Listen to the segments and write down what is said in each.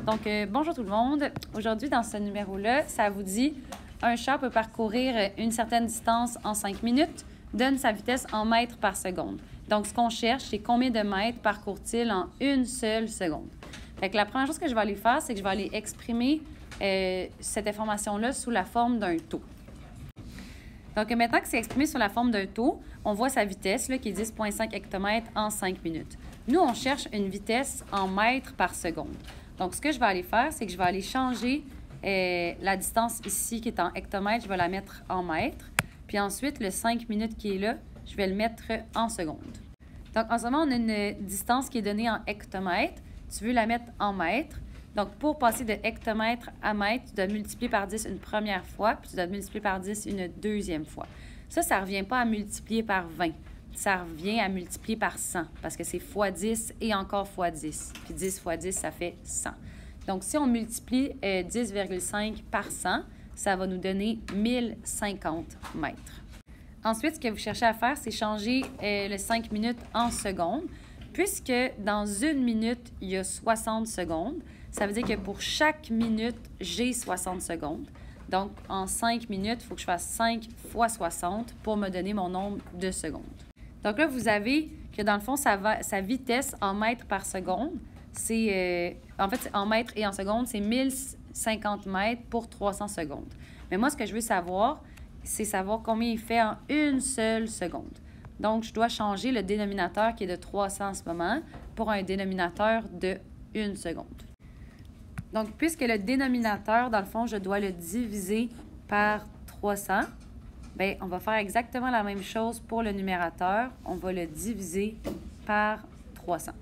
Donc, bonjour tout le monde. Aujourd'hui, dans ce numéro-là, ça vous dit un chat peut parcourir une certaine distance en 5 minutes, donne sa vitesse en mètres par seconde. Donc, ce qu'on cherche, c'est combien de mètres parcourt-il en une seule seconde. Fait que la première chose que je vais aller faire, c'est que je vais aller exprimer cette information-là sous la forme d'un taux. Donc, maintenant que c'est exprimé sous la forme d'un taux, on voit sa vitesse, là, qui est 10,5 hectomètres en 5 minutes. Nous, on cherche une vitesse en mètres par seconde. Donc, ce que je vais aller faire, c'est que je vais aller changer la distance ici, qui est en hectomètres, je vais la mettre en mètres. Puis ensuite, le 5 minutes qui est là, je vais le mettre en secondes. Donc, en ce moment, on a une distance qui est donnée en hectomètres. Tu veux la mettre en mètres. Donc, pour passer de hectomètre à mètre, tu dois multiplier par 10 une première fois, puis tu dois multiplier par 10 une deuxième fois. Ça ne revient pas à multiplier par 20. Ça revient à multiplier par 100, parce que c'est fois 10 et encore fois 10. Puis 10 fois 10, ça fait 100. Donc, si on multiplie 10,5 par 100, ça va nous donner 1050 mètres. Ensuite, ce que vous cherchez à faire, c'est changer le 5 minutes en secondes. Puisque dans une minute, il y a 60 secondes, ça veut dire que pour chaque minute, j'ai 60 secondes. Donc, en 5 minutes, il faut que je fasse 5 fois 60 pour me donner mon nombre de secondes. Donc là, vous avez que dans le fond, sa vitesse en mètres par seconde, c'est en fait, en mètres et en secondes, c'est 1050 mètres pour 300 secondes. Mais moi, ce que je veux savoir, c'est savoir combien il fait en une seule seconde. Donc, je dois changer le dénominateur qui est de 300 en ce moment pour un dénominateur de 1 seconde. Donc, puisque le dénominateur, dans le fond, je dois le diviser par 300, bien, on va faire exactement la même chose pour le numérateur. On va le diviser par 300.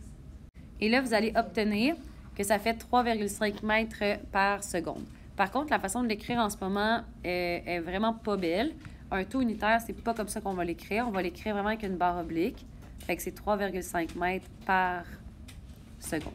Et là, vous allez obtenir que ça fait 3,5 mètres par seconde. Par contre, la façon de l'écrire en ce moment est vraiment pas belle. Un taux unitaire, c'est pas comme ça qu'on va l'écrire. On va l'écrire vraiment avec une barre oblique. Fait que c'est 3,5 mètres par seconde.